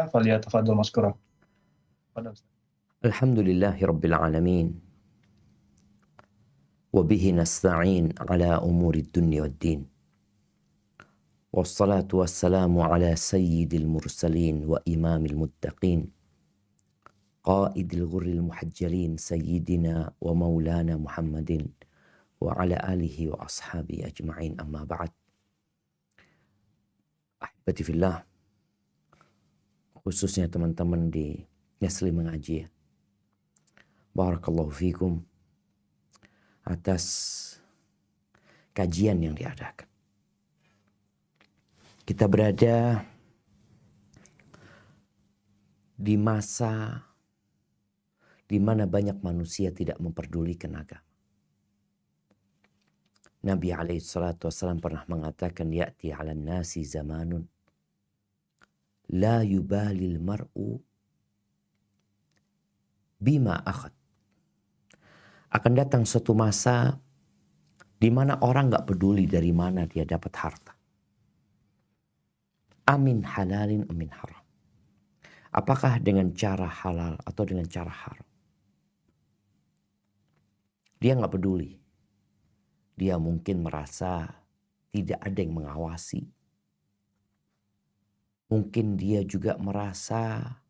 فليتفضل مشكورا. تفضل أستاذ. Alhamdulillahi Rabbil Alamin. Wabihi nasta'in ala umuri dunya wad din. Wassalatu wassalamu ala sayyidil mursalin wa imamil muttaqin. Qaidil ghurril muhajjalin sayyidina wa maulana Muhammadin. Wa ala alihi wa ashabi ajma'in, amma ba'd. Ahibati fillah, khususnya teman-teman di Nesli Mengaji ya. Barakallahu fikum atas kajian yang diadakan. Kita berada di masa di mana banyak manusia tidak memperdulikan agama. Nabi SAW pernah mengatakan, ya'ti 'alan nasi zamanun la yubalil mar'u bima akhad. Akan datang suatu masa di mana orang gak peduli dari mana dia dapat harta. Amin halalin amin haram. Apakah dengan cara halal atau dengan cara haram. Dia gak peduli. Dia mungkin merasa tidak ada yang mengawasi. Mungkin dia juga merasa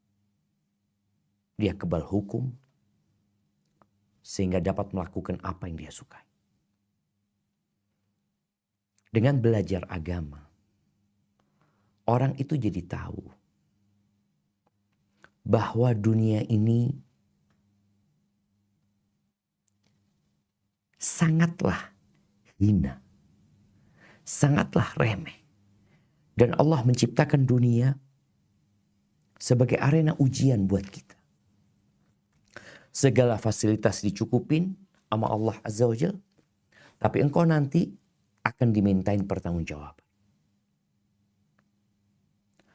dia kebal hukum. Sehingga dapat melakukan apa yang dia sukai. Dengan belajar agama, orang itu jadi tahu bahwa dunia ini sangatlah hina, sangatlah remeh. Dan Allah menciptakan dunia sebagai arena ujian buat kita. Segala fasilitas dicukupin sama Allah Azza wa Jalla. Tapi engkau nanti akan dimintain pertanggungjawaban.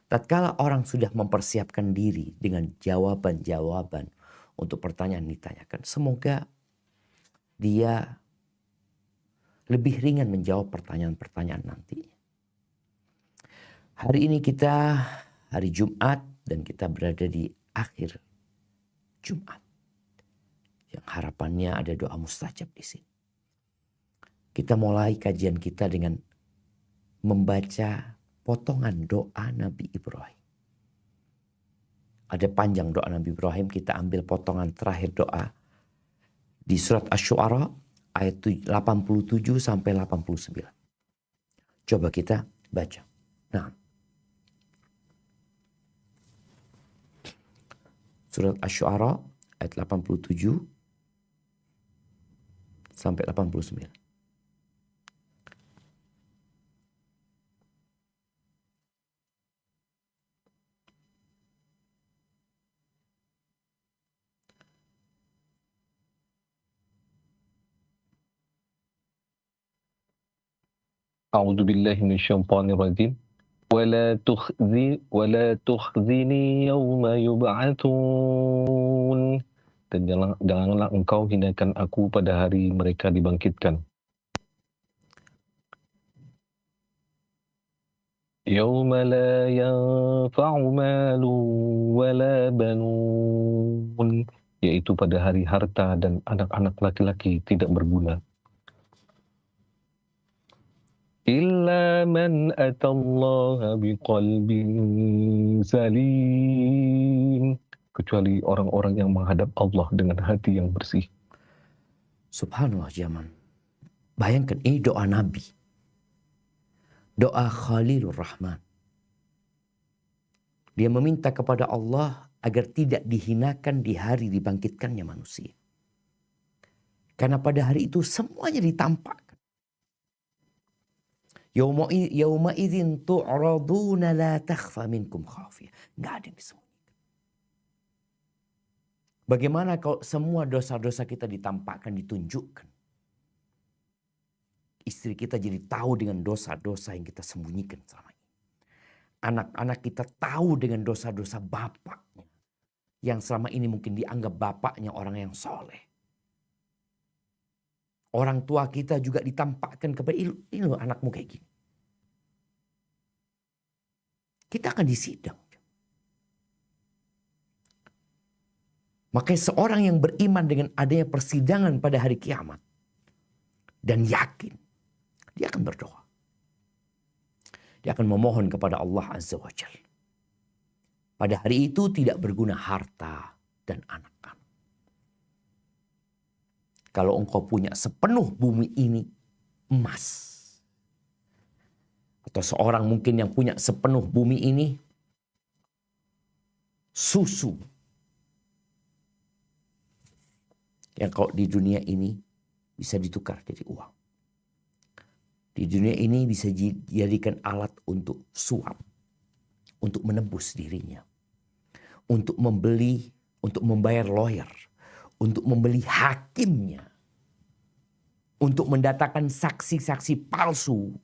Tatkala orang sudah mempersiapkan diri dengan jawaban-jawaban untuk pertanyaan ditanyakan, semoga dia lebih ringan menjawab pertanyaan-pertanyaan nanti. Hari ini kita hari Jumat dan kita berada di akhir Jumat. Yang harapannya ada doa mustajab di sini. Kita mulai kajian kita dengan membaca potongan doa Nabi Ibrahim. Ada panjang doa Nabi Ibrahim, kita ambil potongan terakhir doa di surat Asy-Syu'ara ayat 87 sampai 89. Coba kita baca. Nah, surat Asy-Syu'ara ayat 87 sampai 89. A'udzu billahi minasyaitonir rajim. Wala tukhzini yawma yub'atsun. Dan janganlah engkau hinakan aku pada hari mereka dibangkitkan. Yawma la yanfa'u malun wala banun. Yaitu pada hari harta dan anak-anak laki-laki tidak berguna. Illa man atallaha biqalbin salim. Kecuali orang-orang yang menghadap Allah dengan hati yang bersih. Subhanallah zaman. Bayangkan ini doa Nabi. Doa Khalilur Rahman. Dia meminta kepada Allah agar tidak dihinakan di hari dibangkitkannya manusia. Karena pada hari itu semuanya ditampakkan. Yauma idzin tu'raduna la takhfa minkum khafiyah. Enggak ada yang disembunyikan. Bagaimana kalau semua dosa-dosa kita ditampakkan, ditunjukkan. Istri kita jadi tahu dengan dosa-dosa yang kita sembunyikan selama ini. Anak-anak kita tahu dengan dosa-dosa bapaknya. Yang selama ini mungkin dianggap bapaknya orang yang soleh. Orang tua kita juga ditampakkan kepada ini loh anakmu kayak gini. Kita akan disidang. Makanya seorang yang beriman dengan adanya persidangan pada hari kiamat dan yakin, dia akan berdoa. Dia akan memohon kepada Allah Azza wa Jalla. Pada hari itu tidak berguna harta dan anak-anak. Kalau engkau punya sepenuh bumi ini emas. Atau seorang mungkin yang punya sepenuh bumi ini susu. Yang kalau di dunia ini bisa ditukar jadi uang. Di dunia ini bisa dijadikan alat untuk suap. Untuk menebus dirinya. Untuk membeli, untuk membayar lawyer. Untuk membeli hakimnya. Untuk mendatangkan saksi-saksi palsu.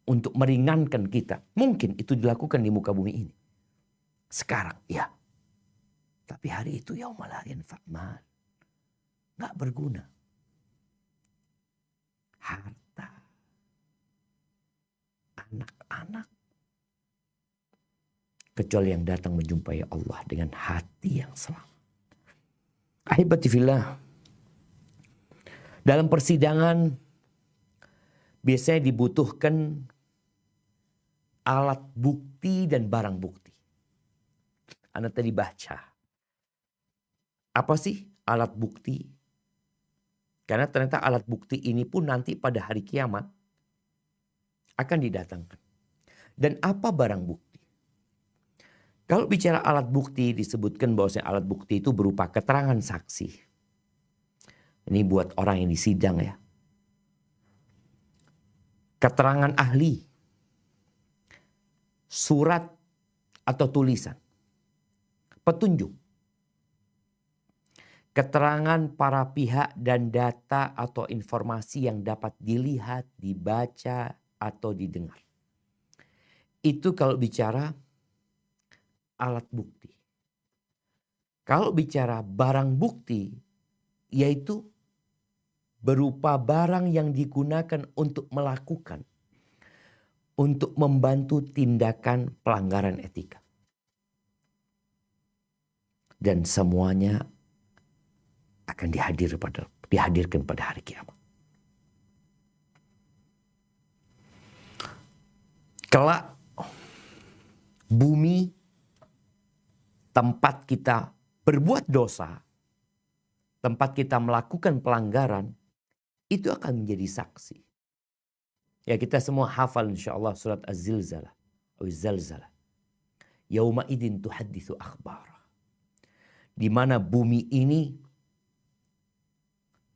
Untuk meringankan kita. Mungkin itu dilakukan di muka bumi ini. Sekarang, ya. Tapi hari itu yaumul la yanfa' mal. Nggak berguna. Harta. Anak-anak. Kecuali yang datang menjumpai Allah dengan hati yang selamat. Ahibati fillah. Dalam persidangan biasanya dibutuhkan alat bukti dan barang bukti. Anda tadi baca. Apa sih alat bukti? Karena ternyata alat bukti ini pun nanti pada hari kiamat akan didatangkan. Dan apa barang bukti? Kalau bicara alat bukti disebutkan bahwa alat bukti itu berupa keterangan saksi. Ini buat orang yang disidang ya. Keterangan ahli. Surat atau tulisan. Petunjuk. Keterangan para pihak dan data atau informasi yang dapat dilihat, dibaca, atau didengar. Itu kalau bicara alat bukti. Kalau bicara barang bukti, yaitu berupa barang yang digunakan untuk melakukan, untuk membantu tindakan pelanggaran etika. Dan semuanya akan dihadirkan pada hari kiamat. Kelak bumi tempat kita berbuat dosa, tempat kita melakukan pelanggaran, itu akan menjadi saksi. Ya kita semua hafal insyaallah surat Az-Zilzalah. Az-Zalzalah. Yauma idin tuhadditsu akhbara. Di mana bumi ini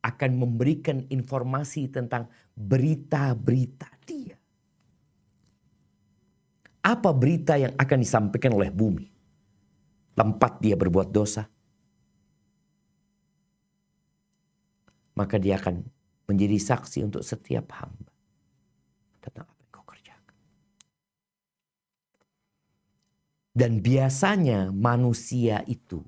akan memberikan informasi tentang berita-berita dia. Apa berita yang akan disampaikan oleh bumi? Tempat dia berbuat dosa. Maka dia akan menjadi saksi untuk setiap hamba. Tentang apa yang kau kerjakan. Dan biasanya manusia itu,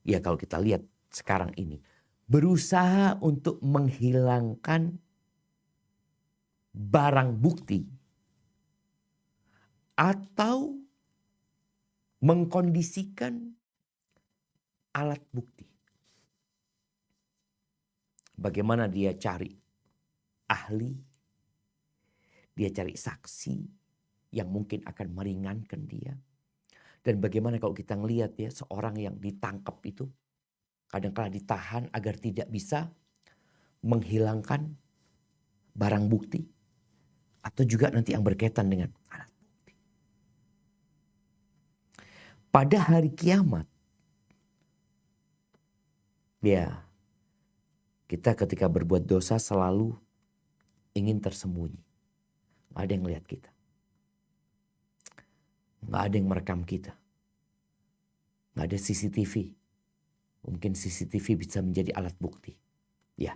ya kalau kita lihat sekarang ini, berusaha untuk menghilangkan barang bukti atau mengkondisikan alat bukti. Bagaimana dia cari ahli, dia cari saksi yang mungkin akan meringankan dia. Dan bagaimana kalau kita ngelihat ya seorang yang ditangkap itu kadang-kala ditahan agar tidak bisa menghilangkan barang bukti. Atau juga nanti yang berkaitan dengan alat bukti. Pada hari kiamat. Ya. Kita ketika berbuat dosa selalu ingin tersembunyi. Gak ada yang melihat kita. Gak ada yang merekam kita. Gak ada CCTV. Mungkin CCTV bisa menjadi alat bukti. Ya.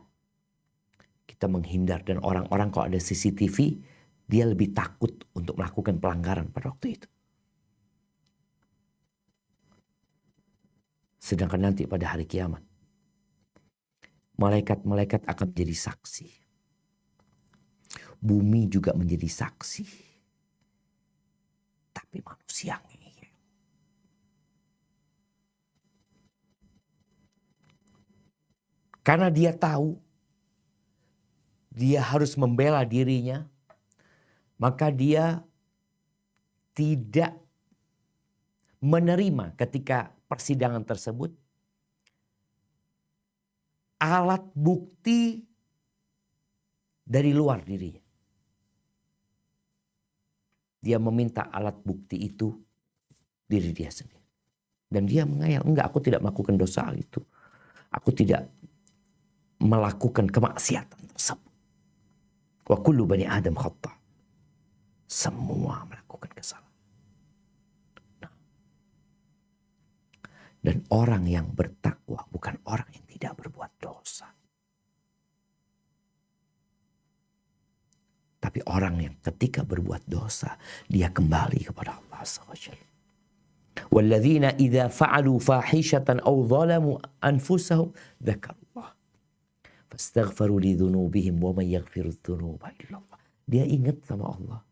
Kita menghindar dan orang-orang kalau ada CCTV, dia lebih takut untuk melakukan pelanggaran pada waktu itu. Sedangkan nanti pada hari kiamat, malaikat-malaikat akan menjadi saksi. Bumi juga menjadi saksi. Tapi manusia ngeyel. Karena dia tahu dia harus membela dirinya, maka dia tidak menerima ketika persidangan tersebut alat bukti dari luar dirinya. Dia meminta alat bukti itu diri dia sendiri. Dan dia mengayal, enggak, aku tidak melakukan dosa itu. Aku tidak melakukan kemaksiatan tersebut. Wa kullu bani Adam khata'. Semua melakukan kesalahan. Nah. Dan orang yang bertakwa bukan orang yang tidak berbuat dosa. Tapi orang yang ketika berbuat dosa, dia kembali kepada Allah SWT. Walladzina idza fa'alu fahishatan aw zalamu anfusahum dzakarullah fastaghfaru li dzunubihim wa may yaghfiru dzunuba illallah. Dia ingat sama Allah.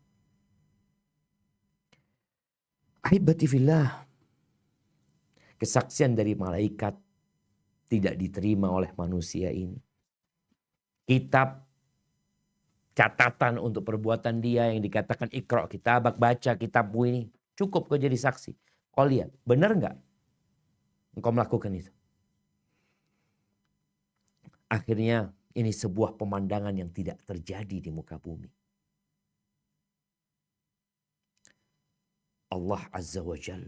Ahibati fillah, kesaksian dari malaikat tidak diterima oleh manusia ini. Kitab catatan untuk perbuatan dia yang dikatakan ikra kitabak, baca kitabmu ini. Cukup kau jadi saksi. Kau lihat, benar nggak engkau melakukan itu? Akhirnya ini sebuah pemandangan yang tidak terjadi di muka bumi. Allah Azza wa Jal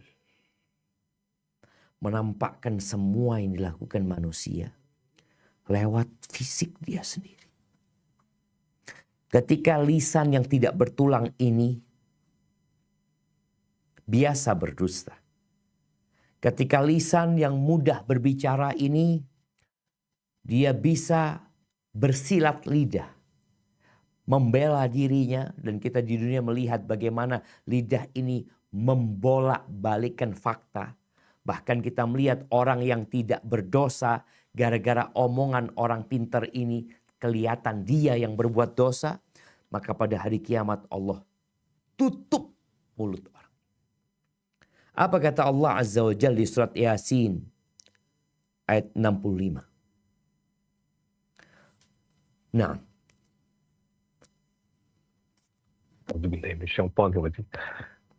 menampakkan semua yang dilakukan manusia lewat fisik dia sendiri. Ketika lisan yang tidak bertulang ini biasa berdusta. Ketika lisan yang mudah berbicara ini dia bisa bersilat lidah, membela dirinya, dan kita di dunia melihat bagaimana lidah ini membolak-balikan fakta. Bahkan kita melihat orang yang tidak berdosa gara-gara omongan orang pintar ini kelihatan dia yang berbuat dosa, maka pada hari kiamat Allah tutup mulut orang. Apa kata Allah Azza wa Jalla di surat Yasin ayat 65? Nah. A'udzubillahi minasyaitonir rajim.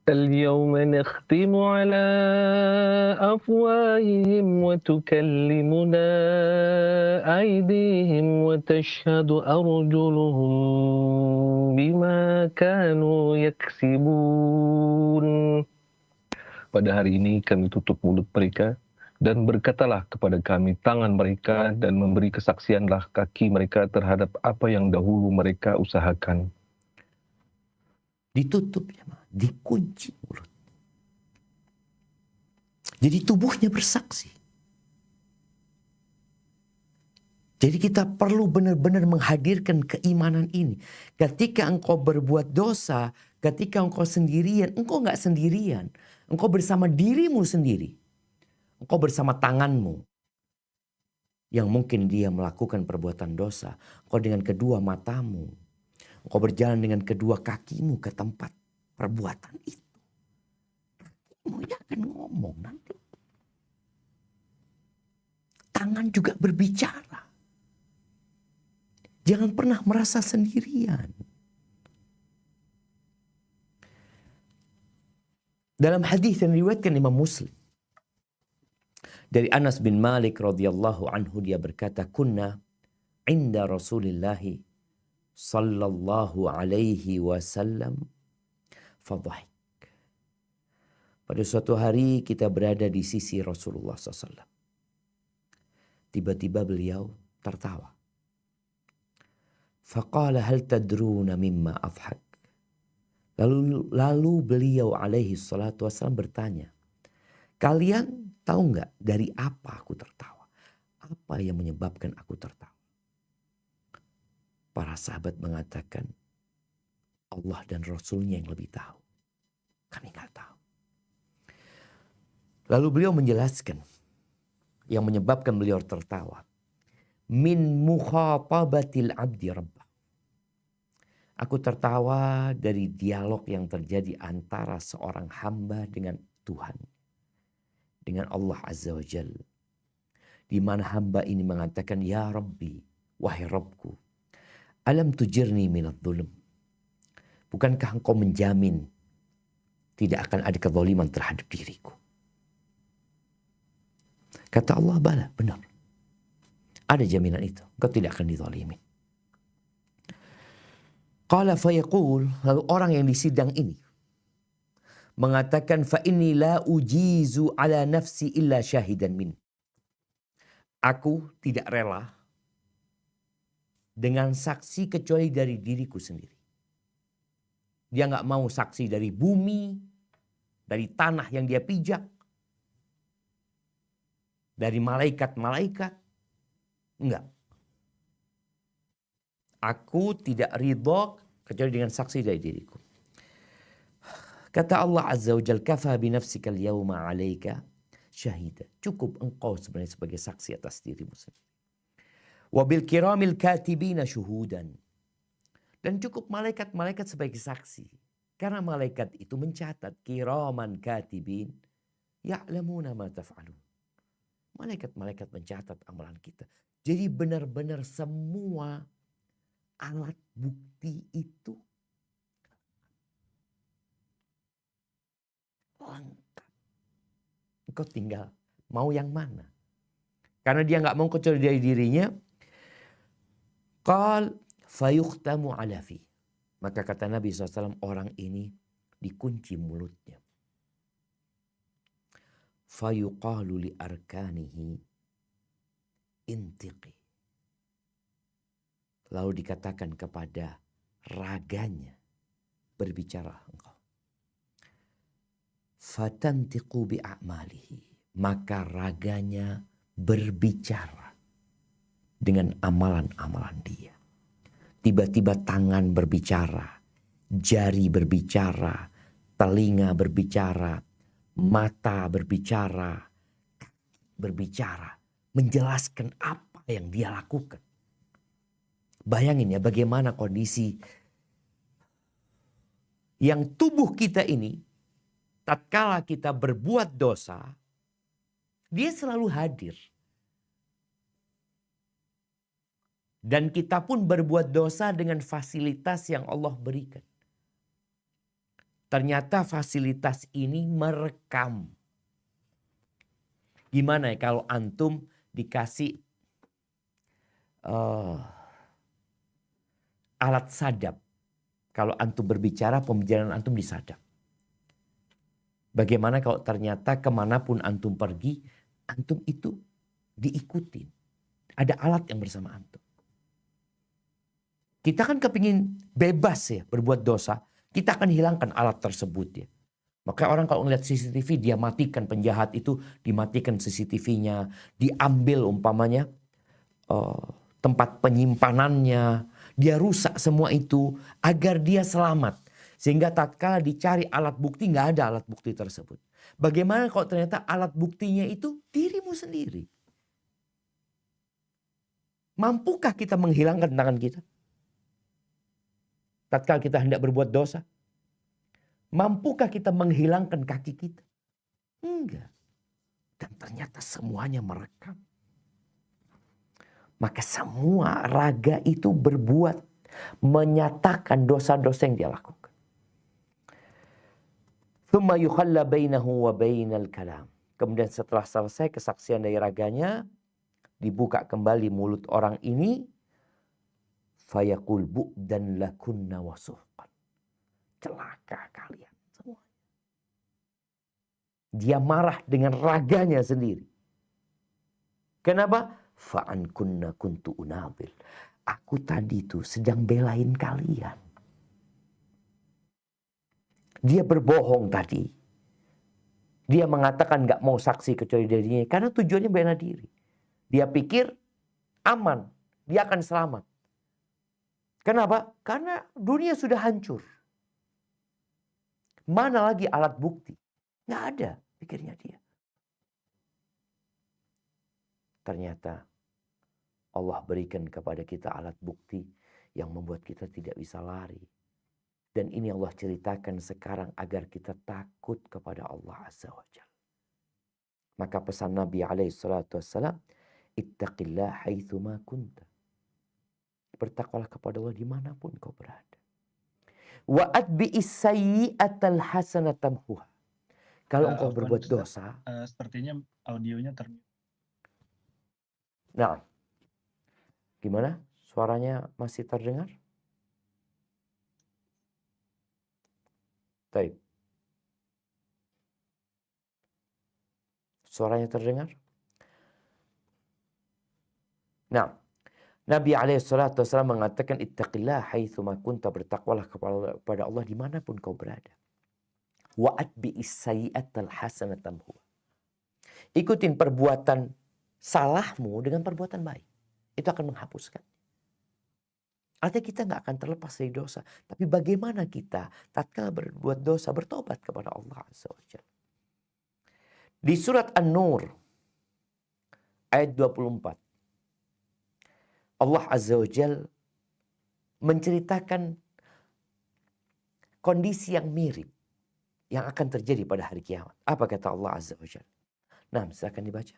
اليوم نختم على أفواههم وتكلمنا أيديهم وتشهد أرجلهم بما كانوا يكسبون. Pada hari ini kami tutup mulut mereka dan berkatalah kepada kami tangan mereka dan memberi kesaksianlah kaki mereka terhadap apa yang dahulu mereka usahakan. Ditutup ya, dikunci mulut. Jadi tubuhnya bersaksi. Jadi kita perlu benar-benar menghadirkan keimanan ini. Ketika engkau berbuat dosa, ketika engkau sendirian, engkau nggak sendirian. Engkau bersama dirimu sendiri. Engkau bersama tanganmu. Yang mungkin dia melakukan perbuatan dosa. Engkau dengan kedua matamu. Engkau berjalan dengan kedua kakimu ke tempat perbuatan itu. Kakimu akan ngomong nanti. Tangan juga berbicara. Jangan pernah merasa sendirian. Dalam hadis yang diriwayatkan Imam Muslim dari Anas bin Malik radhiyallahu anhu, dia berkata, kunna inda Rasulillahi sallallahu alaihi wasallam fadhahik. Pada suatu hari kita berada di sisi Rasulullah SAW. Tiba-tiba beliau tertawa. Faqala hal tadruna mimma adhak. Lalu beliau alaihi salatu wassalam bertanya, kalian tahu nggak dari apa aku tertawa? Apa yang menyebabkan aku tertawa? Para sahabat mengatakan, Allah dan Rasulnya yang lebih tahu. Kami nggak tahu. Lalu beliau menjelaskan yang menyebabkan beliau tertawa. Min mukhatabatil abdi rabbah. Aku tertawa dari dialog yang terjadi antara seorang hamba dengan Tuhan. Dengan Allah Azza wa Jalla. di mana hamba ini mengatakan, ya Rabbi, wahai Rabbku, alam tujirni minadh dhulm. Bukankah engkau menjamin tidak akan ada kezaliman terhadap diriku? Kata Allah, bala, benar. Ada jaminan itu. Engkau tidak akan dizalimin. Qala fayaqul, lalu orang yang di sidang ini mengatakan, fa inni la ujizu ala nafsi illa syahidan min. Aku tidak rela dengan saksi kecuali dari diriku sendiri. Dia nggak mau saksi dari bumi, dari tanah yang dia pijak, dari malaikat-malaikat. Enggak. Aku tidak ridho kecuali dengan saksi dari diriku. Kata Allah Azza wa Jalla, kafa binafsika al-yawma 'alaika syahida. Cukup engkau sebenarnya sebagai saksi atas dirimu sendiri. Wa bil kiramil katibina syuhudan. Dan cukup malaikat-malaikat sebagai saksi. Karena malaikat itu mencatat, kiraman katibin ya'lamuna ma taf'alun. Malaikat-malaikat mencatat amalan kita. Jadi benar-benar semua alat bukti itu lengkap. Engkau tinggal mau yang mana. Karena dia nggak mau kecuali dari dirinya. Qal fayukhtamu ala fi. Maka kata Nabi SAW, orang ini dikunci mulutnya. Fayuqalu li arkanihi intiqi. Lalu dikatakan kepada raganya, berbicara engkau. Fatantiqu bi'a'malihi. Maka raganya berbicara dengan amalan-amalan dia. Tiba-tiba tangan berbicara, jari berbicara, telinga berbicara, mata berbicara, berbicara, menjelaskan apa yang dia lakukan. Bayangin ya bagaimana kondisi yang tubuh kita ini, tatkala kita berbuat dosa, dia selalu hadir. Dan kita pun berbuat dosa dengan fasilitas yang Allah berikan. Ternyata fasilitas ini merekam. Gimana ya kalau antum dikasih alat sadap. Kalau antum berbicara, pembicaraan antum disadap. Bagaimana kalau ternyata kemanapun antum pergi, antum itu diikutin. Ada alat yang bersama antum. Kita kan kepingin bebas ya berbuat dosa. Kita akan hilangkan alat tersebut ya. Maka orang kalau ngeliat CCTV dia matikan, penjahat itu dimatikan CCTV-nya. Diambil umpamanya tempat penyimpanannya. Dia rusak semua itu agar dia selamat. Sehingga tatkala dicari alat bukti nggak ada alat bukti tersebut. Bagaimana kalau ternyata alat buktinya itu dirimu sendiri? Mampukah kita menghilangkan tangan kita? Tatkala kita hendak berbuat dosa. Mampukah kita menghilangkan kaki kita? Enggak. Dan ternyata semuanya merekam. Maka semua raga itu berbuat, menyatakan dosa-dosa yang dia lakukan. Tsumma yukhalla bainahu wa bainal kalam. Kemudian setelah selesai kesaksian dari raganya, dibuka kembali mulut orang ini. Fayaqul bu'dan lakunna wa suhqan. Celaka kalian semua. Dia marah dengan raganya sendiri. Kenapa? Fa'an kunna kuntu unabil. Aku tadi tuh sedang belain kalian. Dia berbohong tadi. Dia mengatakan gak mau saksi kecuali dirinya. Karena tujuannya bela diri. Dia pikir aman. Dia akan selamat. Kenapa? Karena dunia sudah hancur. Mana lagi alat bukti? Nggak ada, pikirnya dia. Ternyata Allah berikan kepada kita alat bukti yang membuat kita tidak bisa lari. Dan ini Allah ceritakan sekarang agar kita takut kepada Allah Azza wa Jalla. Maka pesan Nabi SAW, Ittaqillah haitsuma kunta. Bertakwalah kepada Allah dimanapun kau berada. Wa atbi'is sayyi'atal hasanata tamhuha. Kalau engkau Afwan, berbuat Ustaz. dosa, Sepertinya audionya nah, gimana? Suaranya masih terdengar? Baik. Suaranya terdengar? Nah, Nabi SAW mengatakan ittaqillah haitsuma kunta, bertakwalah kepada Allah dimanapun kau berada. Wa atbi'is sayyi'atal hasanata tamhuha. Ikutin perbuatan salahmu dengan perbuatan baik. Itu akan menghapuskan. Artinya kita nggak akan terlepas dari dosa. Tapi bagaimana kita tatkala berbuat dosa bertobat kepada Allah Azza wa Jalla. Di surat An-Nur ayat 24. Allah Azza wa Jalla menceritakan kondisi yang mirip yang akan terjadi pada hari kiamat. Apa kata Allah Azza wa Jalla? Nah, silakan dibaca.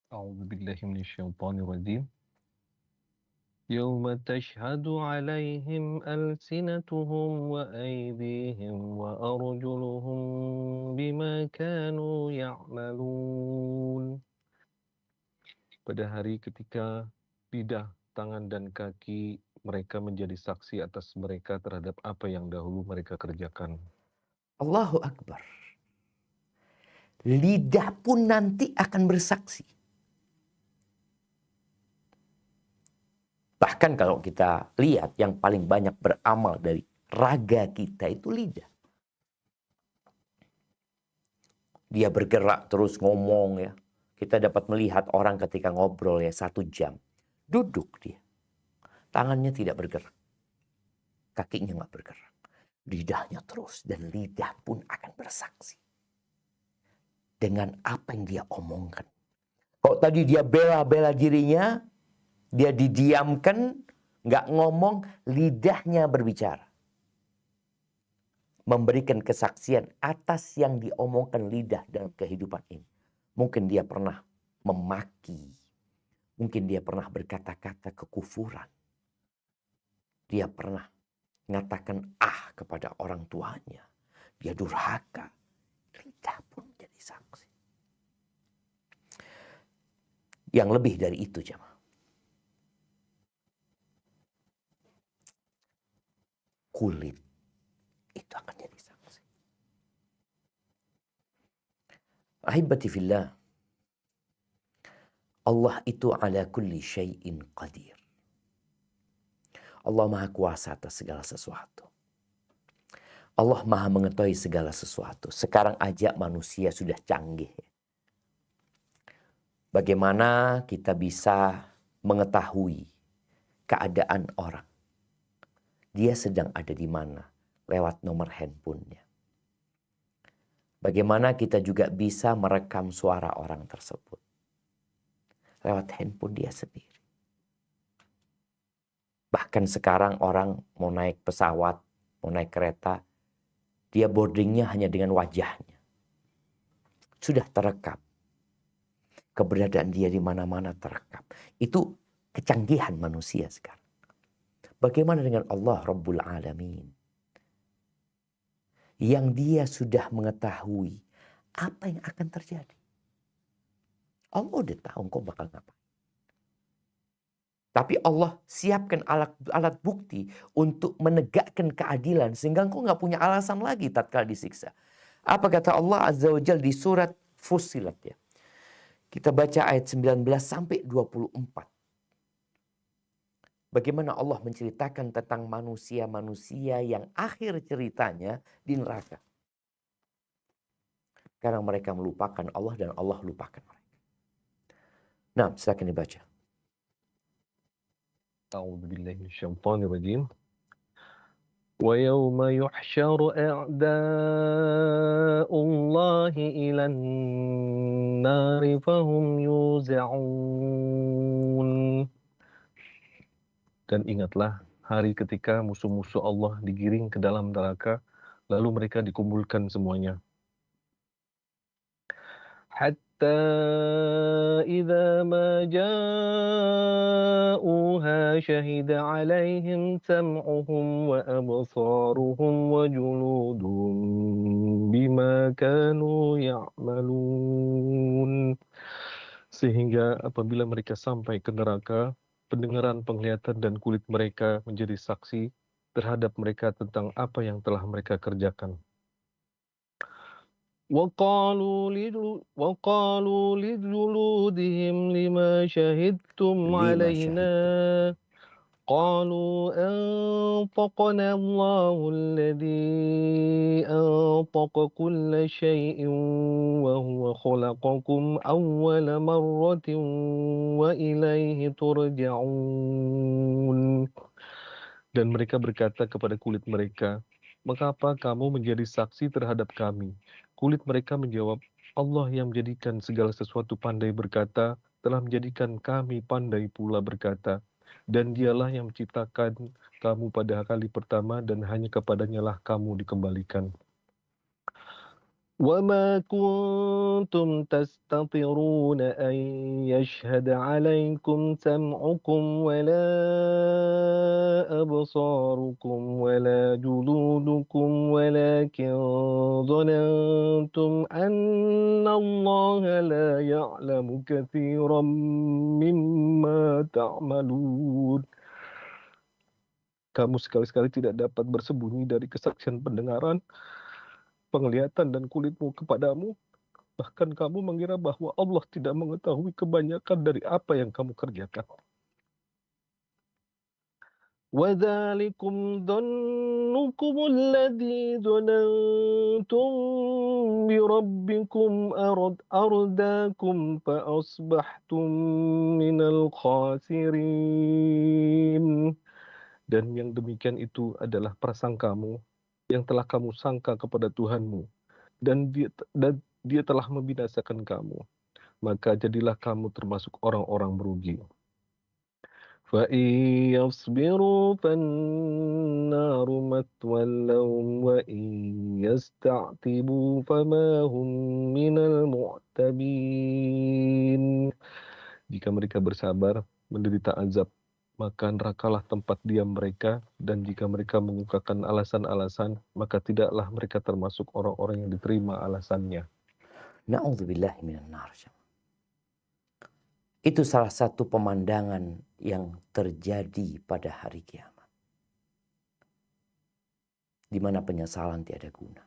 A'udzu billahi minasyaitonir rajim. Yauma tashhadu 'alaihim alsinatuhum wa aydihim wa arjuluhum bima kanu ya'malun. Pada hari ketika lidah, tangan dan kaki mereka menjadi saksi atas mereka terhadap apa yang dahulu mereka kerjakan. Allahu Akbar. Lidah pun nanti akan bersaksi. Bahkan kalau kita lihat yang paling banyak beramal dari raga kita itu lidah. Dia bergerak terus ngomong ya. Kita dapat melihat orang ketika ngobrol ya 1 jam. Duduk dia. Tangannya tidak bergerak. Kakinya nggak bergerak. Lidahnya terus. Dan lidah pun akan bersaksi. Dengan apa yang dia omongkan. Kalau tadi dia bela-bela dirinya, dia didiamkan, nggak ngomong, lidahnya berbicara. Memberikan kesaksian atas yang diomongkan lidah dalam kehidupan ini. Mungkin dia pernah memaki. Mungkin dia pernah berkata-kata kekufuran. Dia pernah mengatakan kepada orang tuanya. Dia durhaka. Lidah pun jadi saksi. Yang lebih dari itu jemaah. Kulit itu akan jadi saksi. Ahibati fillah. Allah itu ala kulli syai'in qadir. Allah maha kuasa atas segala sesuatu. Allah maha mengetahui segala sesuatu. Sekarang aja manusia sudah canggih. Bagaimana kita bisa mengetahui keadaan orang. Dia sedang ada di mana lewat nomor handphonenya. Bagaimana kita juga bisa merekam suara orang tersebut lewat handphone dia sendiri. Bahkan sekarang orang mau naik pesawat, mau naik kereta, dia boardingnya hanya dengan wajahnya. Sudah terekam. Keberadaan dia di mana-mana terekam. Itu kecanggihan manusia sekarang. Bagaimana dengan Allah Rabbul Alamin? Yang dia sudah mengetahui apa yang akan terjadi. Allah udah tahu engkau bakal ngapain. Tapi Allah siapkan alat bukti untuk menegakkan keadilan. Sehingga engkau gak punya alasan lagi tatkala disiksa. Apa kata Allah Azza wa Jalla di surat Fussilat ya. Kita baca ayat 19 sampai 24. Bagaimana Allah menceritakan tentang manusia-manusia yang akhir ceritanya di neraka. Karena mereka melupakan Allah dan Allah lupakan mereka. Nah, silakan dibaca. A'udzu billahi minasyaitonir rajim. ويوم يحشر أعداء الله إلى النار فهم يوزعون. Dan ingatlah hari ketika musuh-musuh Allah digiring ke dalam neraka, lalu mereka dikumpulkan semuanya. Hatta idza ma ja'uha syahida 'alaihim sam'uhum wa absaruhum wa juluduhum bima kanu ya'malun. Sehingga apabila mereka sampai ke neraka, pendengaran, penglihatan, dan kulit mereka menjadi saksi terhadap mereka tentang apa yang telah mereka kerjakan. وقالوا لجلودهم لما شهدتم Lima علينا syahidtum. قالوا أنطقنا الله الذي أنطق كل شيء وهو خلقكم أول مرة وإليه ترجعون. Dan mereka berkata kepada kulit mereka, "Mengapa kamu menjadi saksi terhadap kami?" Kulit mereka menjawab, "Allah yang menjadikan segala sesuatu pandai berkata, telah menjadikan kami pandai pula berkata. Dan dialah yang menciptakan kamu pada kali pertama dan hanya kepadanya lah kamu dikembalikan." وما كنتم تستطيعون أن يشهد عليكم سمعكم ولا أبصاركم ولا جلودكم ولكن ظننتم أن الله لا يعلم كثيرا مما تعملون. Kamu sekali-sekali tidak dapat bersembunyi dari kesaksian pendengaran, penglihatan, dan kulitmu kepadamu. Bahkan kamu mengira bahwa Allah tidak mengetahui kebanyakan dari apa yang kamu kerjakan. وَذَلِكُمْ ظَنُّكُمُ الَّذِي ظَنَنْتُمْ بِرَبِّكُمْ أَرْدَاكُمْ فَأَصْبَحْتُمْ مِنَ الْخَاسِرِينَ. Dan yang demikian itu adalah prasangkamu yang telah kamu sangka kepada Tuhanmu, dan dia telah membinasakan kamu, maka jadilah kamu termasuk orang-orang merugi. فَإِنْ يَصْبِرُوا فَالنَّارُ مَثْوًى لَهُمْ وَإِنْ يَسْتَعْتِبُوا فَمَا هُمْ مِنَ الْمُعْتَبِينَ. Jika mereka bersabar menderita azab, maka nerakalah tempat diam mereka, dan jika mereka mengungkapkan alasan-alasan, maka tidaklah mereka termasuk orang-orang yang diterima alasannya. Na'udzubillahi minan nar. Itu salah satu pemandangan yang terjadi pada hari kiamat, di mana penyesalan tiada guna,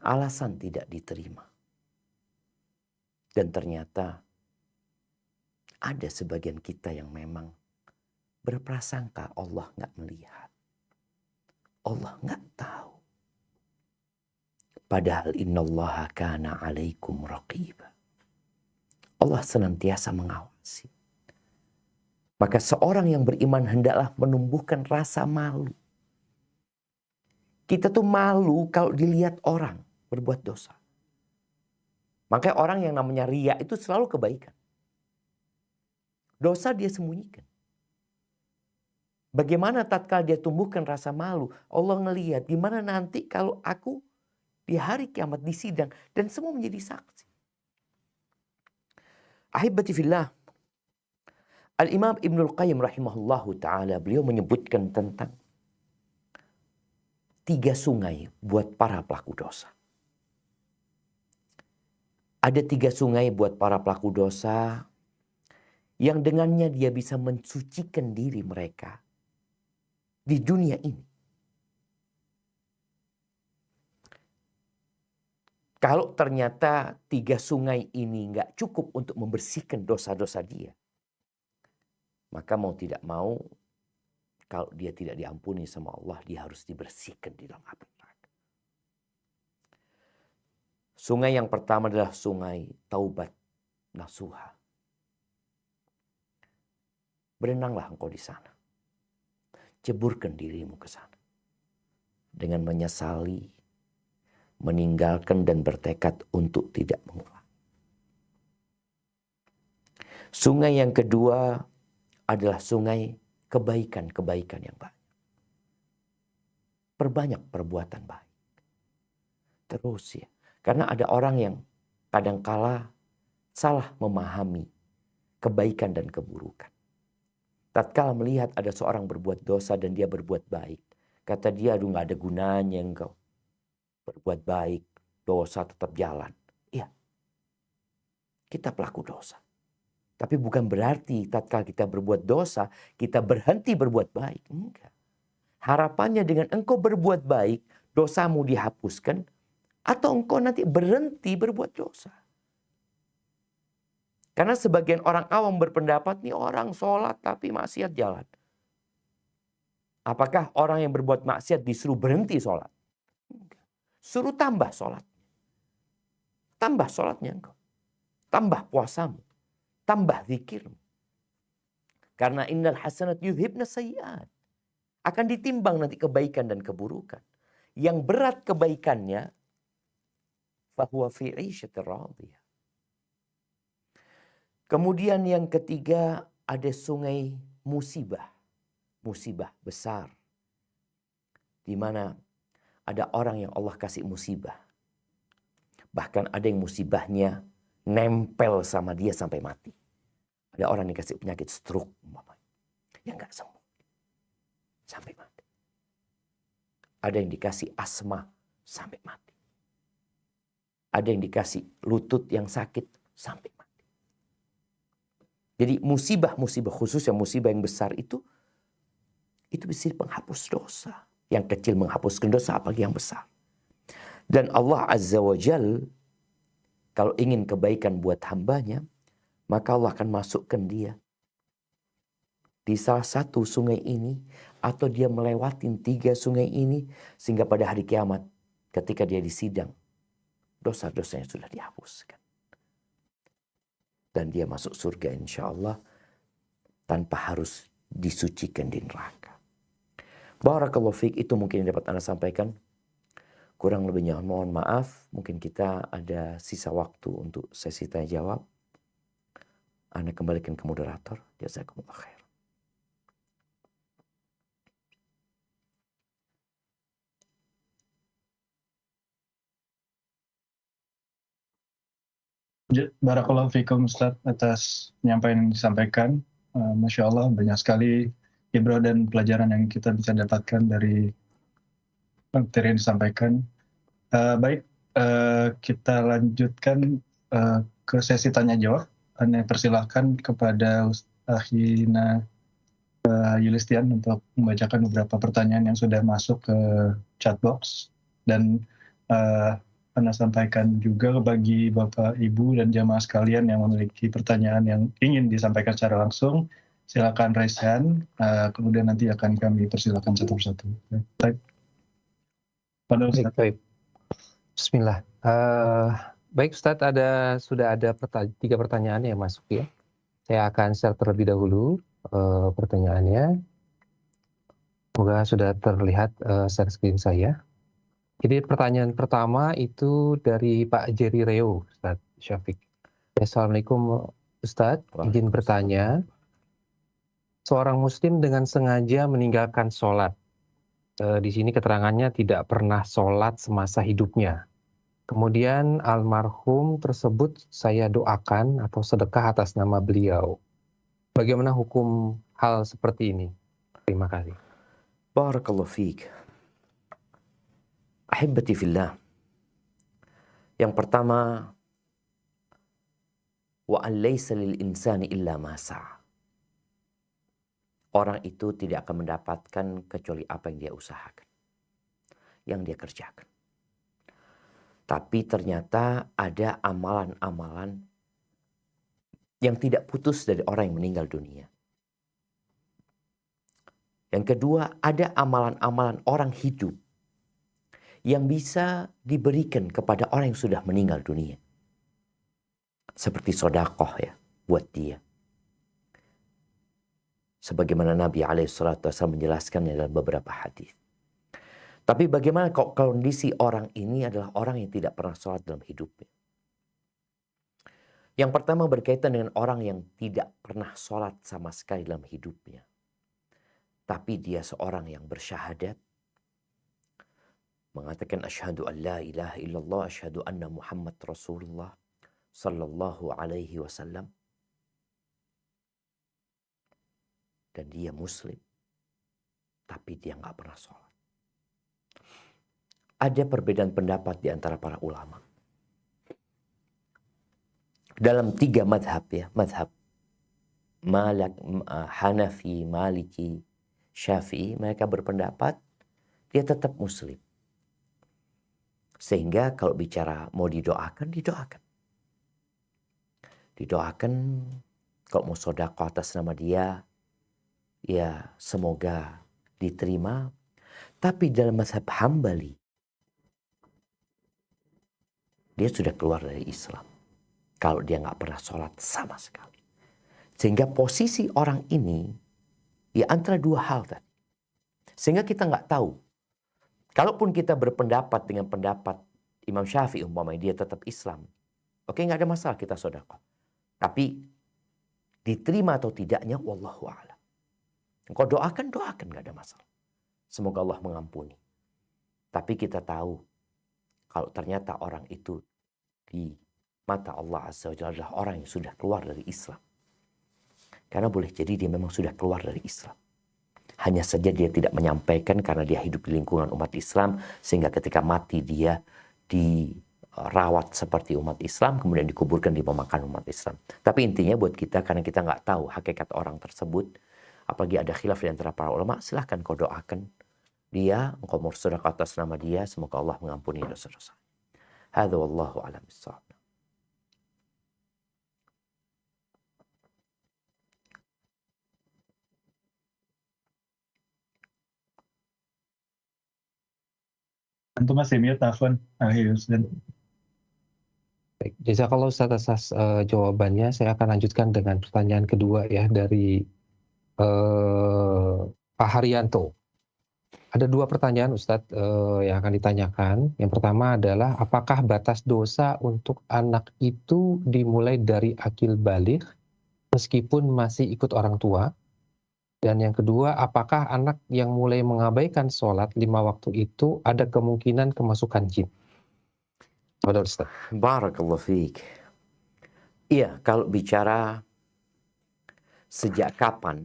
alasan tidak diterima, dan ternyata ada sebagian kita yang memang berprasangka Allah nggak melihat, Allah nggak tahu. Padahal innallaha kana alaikum raqiba. Allah senantiasa mengawasi. Maka seorang yang beriman hendaklah menumbuhkan rasa malu. Kita tuh malu kalau dilihat orang berbuat dosa. Makanya orang yang namanya riya itu selalu kebaikan. Dosa dia sembunyikan. Bagaimana tatkala dia tumbuhkan rasa malu, Allah ngelihat gimana nanti kalau aku di hari kiamat di sidang dan semua menjadi saksi. Ahibati fillah, Al-Imam Ibnul Qayyim rahimahullahu ta'ala, beliau menyebutkan tentang 3 sungai buat para pelaku dosa. Ada 3 sungai buat para pelaku dosa yang dengannya dia bisa mensucikan diri mereka di dunia ini. Kalau ternyata 3 sungai ini nggak cukup untuk membersihkan dosa-dosa dia, maka mau tidak mau, kalau dia tidak diampuni sama Allah, dia harus dibersihkan di dalam api neraka. Sungai yang pertama adalah sungai taubat nasuha. Berenanglah engkau di sana. Ceburkan dirimu ke sana. dengan menyesali, meninggalkan dan bertekad untuk tidak mengulang. Sungai yang kedua adalah sungai kebaikan-kebaikan yang banyak. Perbanyak perbuatan baik. Terus ya. Karena ada orang yang kadangkala salah memahami kebaikan dan keburukan. Tatkala melihat ada seorang berbuat dosa dan dia berbuat baik, kata dia, aduh gak ada gunanya engkau berbuat baik, dosa tetap jalan. Iya, kita pelaku dosa. Tapi bukan berarti tatkala kita berbuat dosa, kita berhenti berbuat baik. Enggak. Harapannya dengan engkau berbuat baik, dosamu dihapuskan, atau engkau nanti berhenti berbuat dosa. Karena sebagian orang awam berpendapat, nih orang sholat tapi maksiat jalan. Apakah orang yang berbuat maksiat disuruh berhenti sholat? Enggak. Suruh tambah sholat. Tambah sholatnya engkau. Tambah puasamu. Tambah zikirmu. Karena innal hasanat yudhibna sayyi'at. Akan ditimbang nanti kebaikan dan keburukan. Yang berat kebaikannya, fahuwa fi 'ishatir radiyah. Kemudian yang ketiga ada sungai musibah. Musibah besar. Di mana ada orang yang Allah kasih musibah. Bahkan ada yang musibahnya nempel sama dia sampai mati. Ada orang yang dikasih penyakit stroke. Yang gak sembuh. Sampai mati. Ada yang dikasih asma sampai mati. Ada yang dikasih lutut yang sakit sampai mati. Jadi musibah-musibah khusus yang musibah yang besar itu bisa penghapus dosa. Yang kecil menghapuskan dosa apalagi yang besar. Dan Allah Azza wa Jal kalau ingin kebaikan buat hambanya, maka Allah akan masukkan dia di salah satu sungai ini atau dia melewatin 3 sungai ini sehingga pada hari kiamat ketika dia disidang dosa-dosanya sudah dihapuskan. Dan dia masuk surga insya Allah tanpa harus disucikan di neraka. Barakallahu fiik, itu mungkin yang dapat Anda sampaikan. Kurang lebihnya mohon maaf. Mungkin kita ada sisa waktu untuk sesi tanya jawab. Anda kembalikan ke moderator. Jazakumullah khair. Barakallahu fikum Ustaz atas penyampaian yang disampaikan. Masya Allah banyak sekali ibrah dan pelajaran yang kita bisa dapatkan dari materi yang disampaikan. Baik, kita lanjutkan ke sesi tanya jawab. Anda persilahkan kepada Ahina Yulistian untuk membacakan beberapa pertanyaan yang sudah masuk ke chat box. Dan Anda sampaikan juga bagi Bapak, Ibu, dan jamaah sekalian yang memiliki pertanyaan yang ingin disampaikan secara langsung, silakan raise hand, kemudian nanti akan kami persilakan satu persatu. Baik. Baik. Bismillah. Baik Ustadz, sudah ada 3 pertanyaan yang masuk ya. Saya akan share terlebih dahulu pertanyaannya. Semoga sudah terlihat share screen saya. Jadi pertanyaan pertama itu dari Pak Jerry Reo, Ustadz Syafiq. Assalamualaikum Ustadz, izin bertanya. Seorang muslim dengan sengaja meninggalkan sholat. Di sini keterangannya tidak pernah sholat semasa hidupnya. Kemudian almarhum tersebut saya doakan atau sedekah atas nama beliau. Bagaimana hukum hal seperti ini? Terima kasih. Barakallahu fiik. Ahibati fillah. Yang pertama, wa an laysa lil insani illa ma sa'a. Orang itu tidak akan mendapatkan kecuali apa yang dia usahakan, yang dia kerjakan. Tapi ternyata ada amalan-amalan yang tidak putus dari orang yang meninggal dunia. Yang kedua, ada amalan-amalan orang hidup yang bisa diberikan kepada orang yang sudah meninggal dunia. Seperti sedekah ya, buat dia. Sebagaimana Nabi SAW menjelaskannya dalam beberapa hadis. Tapi bagaimana kok kondisi orang ini adalah orang yang tidak pernah sholat dalam hidupnya? Yang pertama berkaitan dengan orang yang tidak pernah sholat sama sekali dalam hidupnya. Tapi dia seorang yang bersyahadat. Mengatakan asyhadu an la ilaha illallah, asyhadu anna Muhammad Rasulullah sallallahu alaihi wasallam. Dan dia muslim. Tapi dia nggak pernah sholat. Ada perbedaan pendapat di antara para ulama. Dalam 3 madhab ya, madhab Hanafi, Maliki, Syafi'i, mereka berpendapat dia tetap muslim. Sehingga kalau bicara mau didoakan, didoakan. Didoakan kalau mau sedekah atas nama dia, ya semoga diterima. Tapi dalam mazhab Hambali, dia sudah keluar dari Islam. Kalau dia nggak pernah sholat sama sekali. Sehingga posisi orang ini ya antara 2 hal tadi. Sehingga kita nggak tahu. Kalaupun kita berpendapat dengan pendapat Imam Syafi'i umpamanya dia tetap Islam. Oke, nggak ada masalah kita sedekah. Tapi diterima atau tidaknya wallahu a'lam. Engkau doakan nggak ada masalah. Semoga Allah mengampuni. Tapi kita tahu kalau ternyata orang itu di mata Allah Azza wa Jalla adalah orang yang sudah keluar dari Islam. Karena boleh jadi dia memang sudah keluar dari Islam. Hanya saja dia tidak menyampaikan karena dia hidup di lingkungan umat Islam. Sehingga ketika mati dia dirawat seperti umat Islam. Kemudian dikuburkan di pemakaman umat Islam. Tapi intinya buat kita karena kita nggak tahu hakikat orang tersebut. Apalagi ada khilaf di antara para ulama. Silahkan kau doakan dia. Engkau bersedekah atas nama dia. Semoga Allah mengampuni dosa-dosa. Hadza wallahu a'lam bissawab. Antum masih mute, Afwan. Ustaz. Baik, jazakallah Ustaz atas jawabannya. Saya akan lanjutkan dengan pertanyaan kedua ya dari Pak Haryanto. Ada 2 pertanyaan Ustadz yang akan ditanyakan. Yang pertama adalah apakah batas dosa untuk anak itu dimulai dari akil baligh meskipun masih ikut orang tua? Dan yang kedua, apakah anak yang mulai mengabaikan sholat 5 waktu itu ada kemungkinan kemasukan jin? Pada Ustaz. Barakallahu fiik. Iya, kalau bicara sejak kapan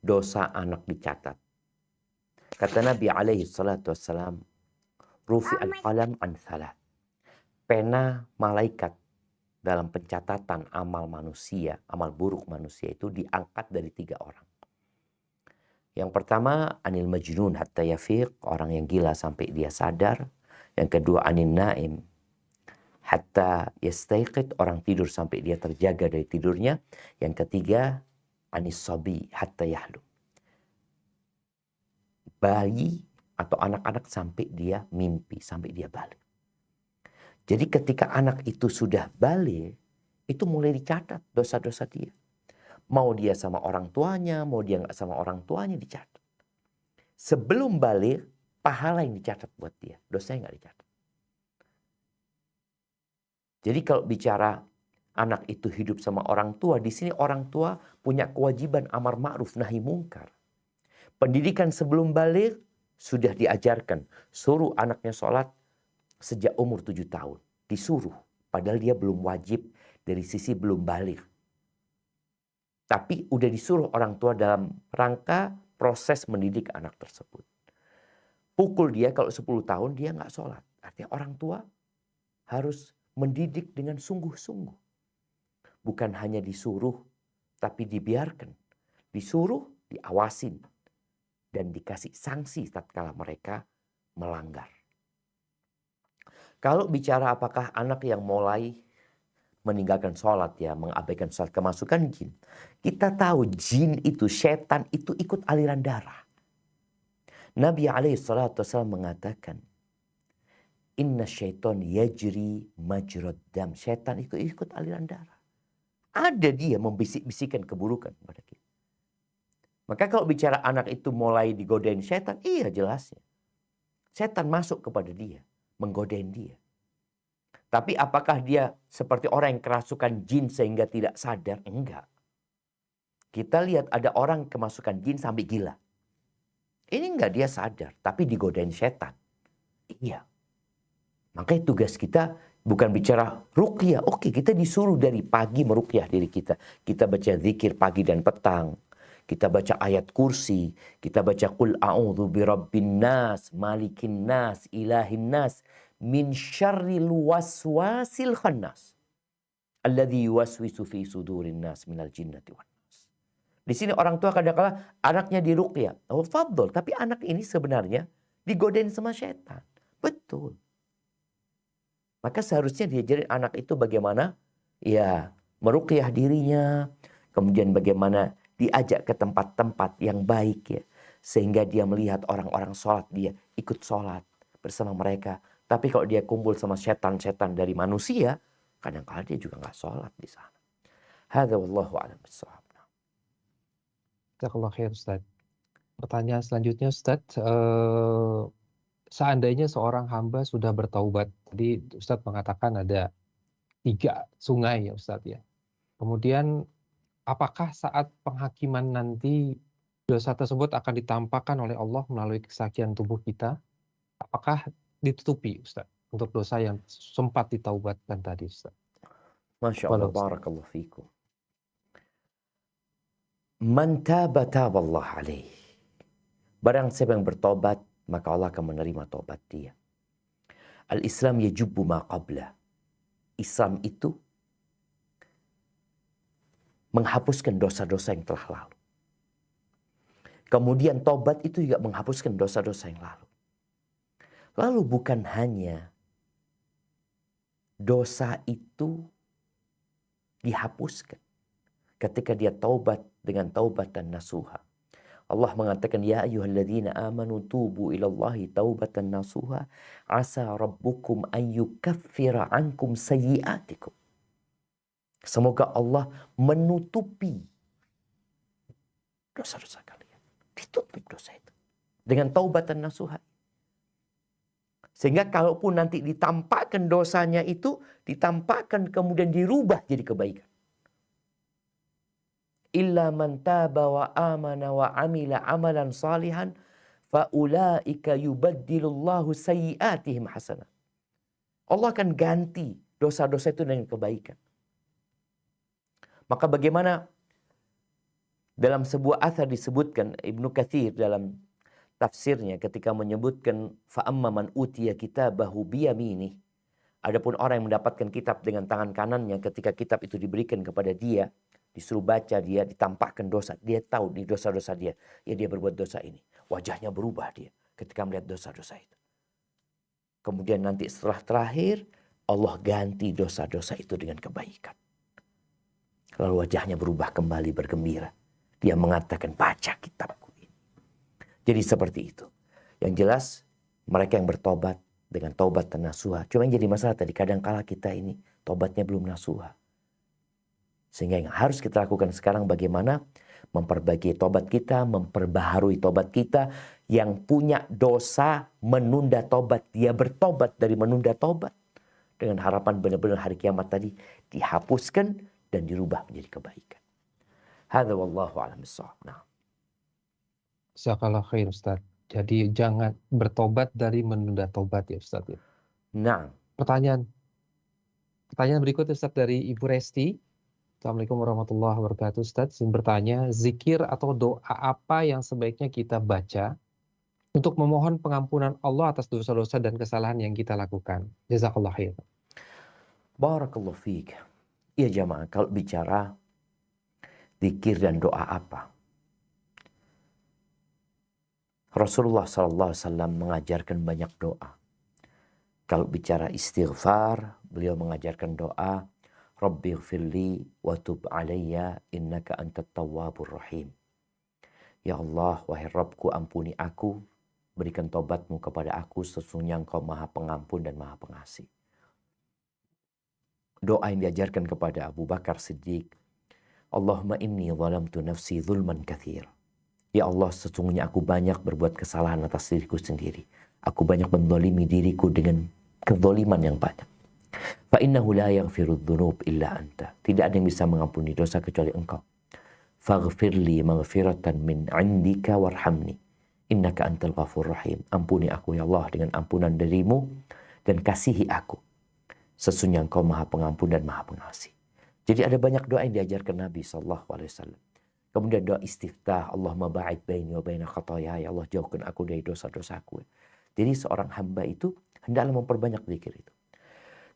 dosa anak dicatat. Kata Nabi alaihi salatu wassalam, rufi al-qalam an thalath. Pena malaikat dalam pencatatan amal manusia, amal buruk manusia itu diangkat dari 3 orang. Yang pertama, anil majnun hatta yafiq, orang yang gila sampai dia sadar. Yang kedua, anil naim hatta yastayqid, orang tidur sampai dia terjaga dari tidurnya. Yang ketiga, anis sabi hatta yahlum, bayi atau anak-anak sampai dia mimpi, sampai dia balik. Jadi ketika anak itu sudah balik, itu mulai dicatat dosa-dosa dia. Mau dia sama orang tuanya, mau dia nggak sama orang tuanya dicatat. Sebelum balik, pahala yang dicatat buat dia, dosanya nggak dicatat. Jadi kalau bicara anak itu hidup sama orang tua, di sini orang tua punya kewajiban amar ma'ruf nahi mungkar. Pendidikan sebelum balik sudah diajarkan. Suruh anaknya sholat sejak umur 7 tahun. Disuruh. Padahal dia belum wajib dari sisi belum balik. Tapi udah disuruh orang tua dalam rangka proses mendidik anak tersebut. Pukul dia kalau 10 tahun dia nggak sholat. Artinya orang tua harus mendidik dengan sungguh-sungguh. Bukan hanya disuruh tapi dibiarkan. Disuruh, diawasin. Dan dikasih sanksi tatkala mereka melanggar. Kalau bicara apakah anak yang mulai meninggalkan sholat ya, mengabaikan sholat kemasukan jin. Kita tahu jin itu, setan itu ikut aliran darah. Nabi SAW mengatakan, Inna syaiton yajri majrad dam. Setan itu ikut aliran darah. Ada dia membisik-bisikan keburukan kepada kita. Maka kalau bicara anak itu mulai digodain setan, iya jelasnya. setan masuk kepada dia, menggodain dia. Tapi apakah dia seperti orang yang kerasukan jin sehingga tidak sadar? Enggak. Kita lihat ada orang kemasukan jin sampai gila. Ini enggak dia sadar, tapi digodain setan. Iya. Makanya tugas kita bukan bicara ruqyah. Oke, kita disuruh dari pagi meruqyah diri kita. Kita baca zikir pagi dan petang. Kita baca ayat kursi. Kita baca qul a'udzu birabbin nas, malikin nas, ilahin nas, min syarril waswasil khannas. Alladzi yuwaswisu fi sudurin nas minal jinnati wan nas. Di sini orang tua kadang-kala anaknya diruqyah. Oh, fadl, tapi anak ini sebenarnya digodain sama setan. Betul. Maka seharusnya diajarin anak itu bagaimana ya meruqyah dirinya, kemudian bagaimana diajak ke tempat-tempat yang baik ya, sehingga dia melihat orang-orang sholat, dia ikut sholat bersama mereka. Tapi kalau dia kumpul sama setan-setan dari manusia, kadang-kadang dia juga nggak sholat di sana. Hadza wallahu a'lam bissawab. Jazakallah khair Ustaz. Pertanyaan selanjutnya Ustaz, seandainya seorang hamba sudah bertaubat, tadi Ustaz mengatakan ada 3 sungai ya Ustaz ya. Kemudian apakah saat penghakiman nanti dosa tersebut akan ditampakkan oleh Allah melalui kesaksian tubuh kita? Apakah ditutupi Ustaz untuk dosa yang sempat ditaubatkan tadi Ustaz? Masya Allah, barakallahu fikum. Man taba taballah alaih. Barang siapa yang bertobat, maka Allah akan menerima tobat dia. Al-Islam yajubbu ma qabla. Islam itu menghapuskan dosa-dosa yang telah lalu. Kemudian tobat itu juga menghapuskan dosa-dosa yang lalu. Lalu bukan hanya dosa itu dihapuskan ketika dia taubat dengan taubatan nasuha. Allah mengatakan, ya ayyuhalladzina amanu tubu ilallahi taubatan nasuha asa rabbukum an yukaffira ankum sayyiatikum. Semoga Allah menutupi dosa-dosa kalian. Ditutup dosa itu dengan taubatan nasuha. Sehingga kalaupun nanti ditampakkan dosanya itu, ditampakkan kemudian dirubah jadi kebaikan. Illa man taba wa amana wa amila amalan salihan fa ulaika yubaddilullahu sayyiatihim hasanah. Allah akan ganti dosa-dosa itu dengan kebaikan. Maka bagaimana dalam sebuah athar disebutkan Ibnu Katsir dalam tafsirnya ketika menyebutkan fa amma man utiya kitabahu biyaminih. Adapun orang yang mendapatkan kitab dengan tangan kanannya, ketika kitab itu diberikan kepada dia, disuruh baca, dia ditampakkan dosa. Dia tahu di dosa-dosa dia. Ya dia berbuat dosa ini. Wajahnya berubah dia ketika melihat dosa-dosa itu. Kemudian nanti setelah terakhir, Allah ganti dosa-dosa itu dengan kebaikan. Lalu wajahnya berubah kembali bergembira. Dia mengatakan, baca kitabku ini. Jadi seperti itu. Yang jelas, mereka yang bertobat dengan taubat dan nasuha. Cuma yang jadi masalah tadi, kadang-kala kita ini tobatnya belum nasuha. Sehingga yang harus kita lakukan sekarang bagaimana memperbaiki tobat kita, memperbaharui tobat kita. Yang punya dosa menunda tobat, dia bertobat dari menunda tobat. Dengan harapan benar-benar hari kiamat tadi dihapuskan dan dirubah menjadi kebaikan. Hadza wallahu a'lam bissawab. Nah. Jazakallah khair Ustaz. Jadi jangan bertobat dari menunda tobat ya Ustaz ya. Nah. Pertanyaan berikutnya Ustaz dari Ibu Resti. Assalamualaikum warahmatullahi wabarakatuh Ustaz. Saya bertanya, zikir atau doa apa yang sebaiknya kita baca untuk memohon pengampunan Allah atas dosa-dosa dan kesalahan yang kita lakukan? Jazakallah khair. Barakallahu fiik. Iya jamaah, kalau bicara zikir dan doa apa? Rasulullah SAW mengajarkan banyak doa. Kalau bicara istighfar, beliau mengajarkan doa, Rabbighfirli wa tub alayya innaka antat tawwabur rahim. Ya Allah, wahai Rabbku, ampuni aku, berikan tobatmu kepada aku, sesungguhnya Engkau Maha Pengampun dan Maha Pengasih. Doa yang diajarkan kepada Abu Bakar Siddiq, Allahumma inni zalamtu nafsi zulman katsir. Ya Allah, sesungguhnya aku banyak berbuat kesalahan atas diriku sendiri. Aku banyak menzalimi diriku dengan kezaliman yang banyak. Fa innahu la yaghfiru dzunub illa anta. Tidak ada yang bisa mengampuni dosa kecuali Engkau. Faghfirli maghfiratan min 'indika warhamni. Innaka antal ghafurur rahim. Ampuni aku ya Allah dengan ampunan darimu dan kasihi aku. Sesungguhnya Engkau Maha Pengampun dan Maha Pengasih. Jadi ada banyak doa yang diajarkan Nabi SAW. Kemudian doa istiftah, Allahumma ba'id baini wa baina khataya, ya Allah jauhkan aku dari dosa-dosaku. Jadi seorang hamba itu hendaklah memperbanyak zikir itu.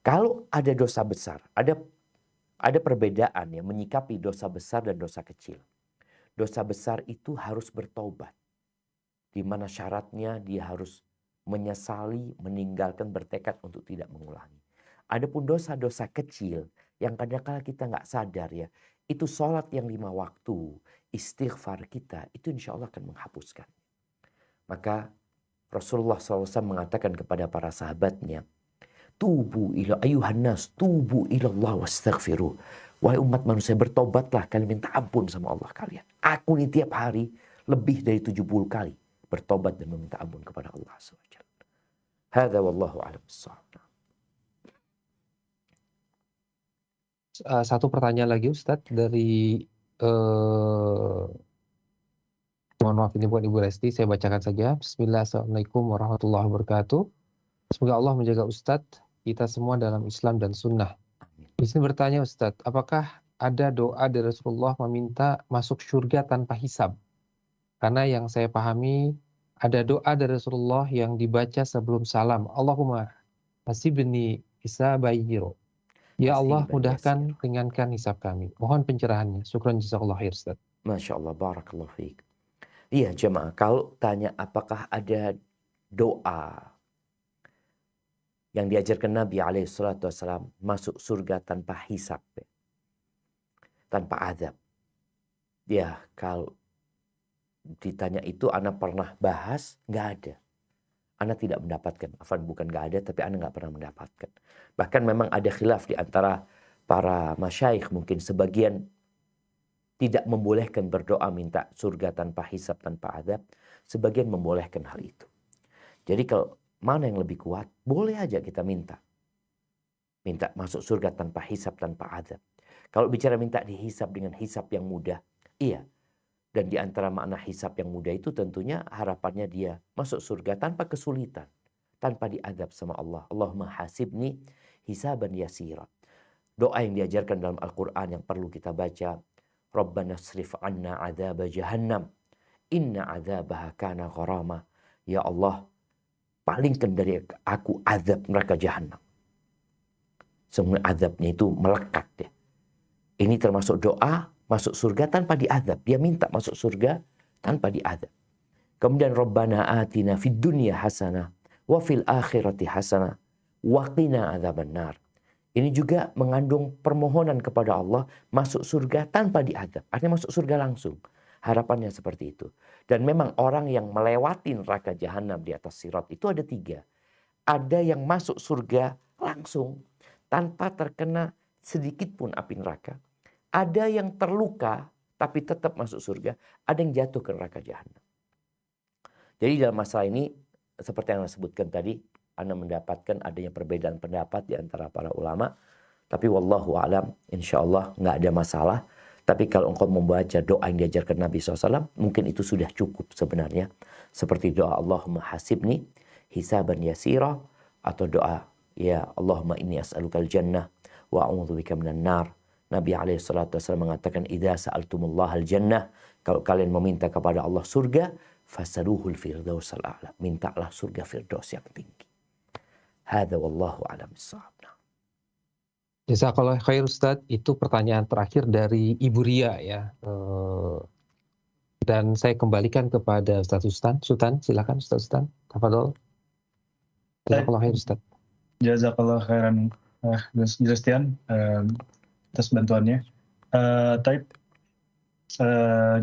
Kalau ada dosa besar, ada perbedaan ya menyikapi dosa besar dan dosa kecil. Dosa besar itu harus bertobat. Di mana syaratnya dia harus menyesali, meninggalkan, bertekad untuk tidak mengulangi. Adapun dosa-dosa kecil yang kadang-kadang kita nggak sadar ya, itu sholat yang 5 waktu, istighfar kita, itu insya Allah akan menghapuskan. Maka Rasulullah SAW mengatakan kepada para sahabatnya, tubu ila ayuhan nas, tubu ilallah wastaghfiru. Wahai umat manusia, bertobatlah, kalian minta ampun sama Allah kalian. Aku nih tiap hari lebih dari 70 kali bertobat dan meminta ampun kepada Allah SWT. Hadza wallahu a'lam bissawab. Satu pertanyaan lagi Ustadz dari mohon maaf ini bukan Ibu Resti, saya bacakan saja. Bismillah, Assalamualaikum warahmatullahi wabarakatuh. Semoga Allah menjaga Ustadz, kita semua dalam Islam dan Sunnah. Di sini bertanya Ustadz, apakah ada doa dari Rasulullah meminta masuk surga tanpa hisab? Karena yang saya pahami ada doa dari Rasulullah yang dibaca sebelum salam. Allahumma hasibni hisabayiro. Ya Allah, mudahkan, ringankan hisab kami. Mohon pencerahannya. Syukran jazakallahu khair, Ustaz. Masya Allah, barakallahu fiik. Iya jemaah, kalau tanya apakah ada doa yang diajarkan Nabi SAW masuk surga tanpa hisab, tanpa azab. Ya, kalau ditanya itu, Ana pernah bahas, nggak ada. Ana tidak mendapatkan, bukan nggak ada, tapi Ana nggak pernah mendapatkan. Bahkan memang ada khilaf di antara para masyayikh, mungkin sebagian tidak membolehkan berdoa minta surga tanpa hisab, tanpa azab. Sebagian membolehkan hal itu. Jadi kalau mana yang lebih kuat, boleh aja kita minta. Minta masuk surga tanpa hisab, tanpa azab. Kalau bicara minta dihisab dengan hisab yang mudah, iya. Dan di antara makna hisab yang mudah itu tentunya harapannya dia masuk surga tanpa kesulitan. Tanpa diadab sama Allah. Allahumma hasibni hisaban yasira. Doa yang diajarkan dalam Al-Quran yang perlu kita baca. Rabbana srif anna azab jahannam. Inna azabaha kana gharama. Ya Allah, palingkan dari aku azab neraka jahannam. Semua azabnya itu melekat ya. Ini termasuk doa masuk surga tanpa diazab. Dia minta masuk surga tanpa diazab. Kemudian Rabbana atina fid dunya hasanah wa fil akhirati hasanah wa qina adzabannar. Ini juga mengandung permohonan kepada Allah masuk surga tanpa diazab. Artinya masuk surga langsung. Harapannya seperti itu. Dan memang orang yang melewati neraka jahanam di atas sirat itu ada 3. Ada yang masuk surga langsung tanpa terkena sedikit pun api neraka. Ada yang terluka tapi tetap masuk surga. Ada yang jatuh ke neraka jahanam. Jadi dalam masalah ini seperti yang Anda sebutkan tadi, Anda mendapatkan adanya perbedaan pendapat di antara para ulama. Tapi wallahu alam, insya Allah nggak ada masalah. Tapi kalau engkau membaca doa yang diajarkan Nabi SAW, mungkin itu sudah cukup sebenarnya. Seperti doa Allahumma hasibni hisaban yasira. Atau doa ya Allahumma inni as'alukal jannah wa a'udzubika minan nar. Nabi SAW mengatakan, idza sa'altumullaha al-jannah, kalau kalian meminta kepada Allah surga, fasaluhul firdausal a'la, mintalah surga firdaus yang tinggi. Hadza wallahu a'lam bissawab. Jazakallahu khair Ustaz, itu pertanyaan terakhir dari Ibu Ria ya. Dan saya kembalikan kepada Ustaz Sultan, silakan Ustaz Sultan. Tafadhol. Jazakallahu khair Ustaz. Jazakallahu khairan Julistian atas bantuannya.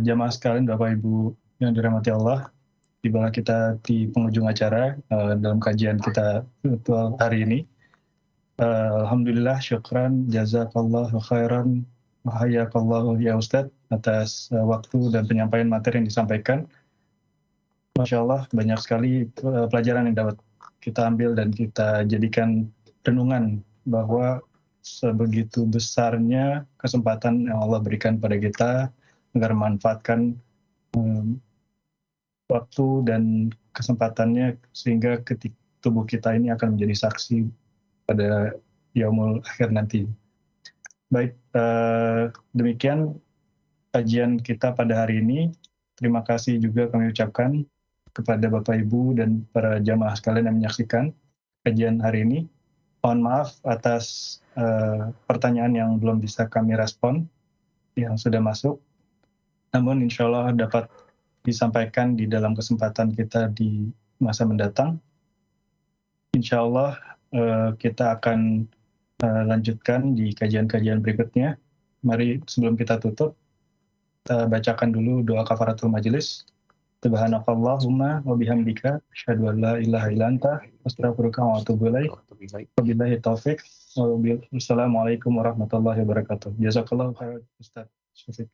Jamaah sekalian, Bapak Ibu yang dirahmati Allah, di mana kita di penghujung acara dalam kajian kita virtual hari ini. Alhamdulillah, syukran, jazakallahu khairan, wahayakallahu ya Ustadz atas waktu dan penyampaian materi yang disampaikan. Masya Allah, banyak sekali pelajaran yang dapat kita ambil dan kita jadikan renungan bahwa sebegitu besarnya kesempatan yang Allah berikan pada kita agar memanfaatkan waktu dan kesempatannya sehingga ketika tubuh kita ini akan menjadi saksi pada yaumul akhir nanti. Baik, demikian kajian kita pada hari ini. Terima kasih juga kami ucapkan kepada Bapak Ibu dan para jamaah sekalian yang menyaksikan kajian hari ini. Mohon maaf atas pertanyaan yang belum bisa kami respon yang sudah masuk. Namun insya Allah dapat disampaikan di dalam kesempatan kita di masa mendatang. Insya Allah kita akan lanjutkan di kajian-kajian berikutnya. Mari sebelum kita tutup, kita bacakan dulu doa kafaratul majelis. Subhanakallahumma wa bihamdika asyhadu an la ilaha illa anta astaghfiruka wa atubu ilaik. Wabillahi taufik. Wassalamualaikum warahmatullahi wabarakatuh. Jazakallahu khairan Ustaz Syafiq.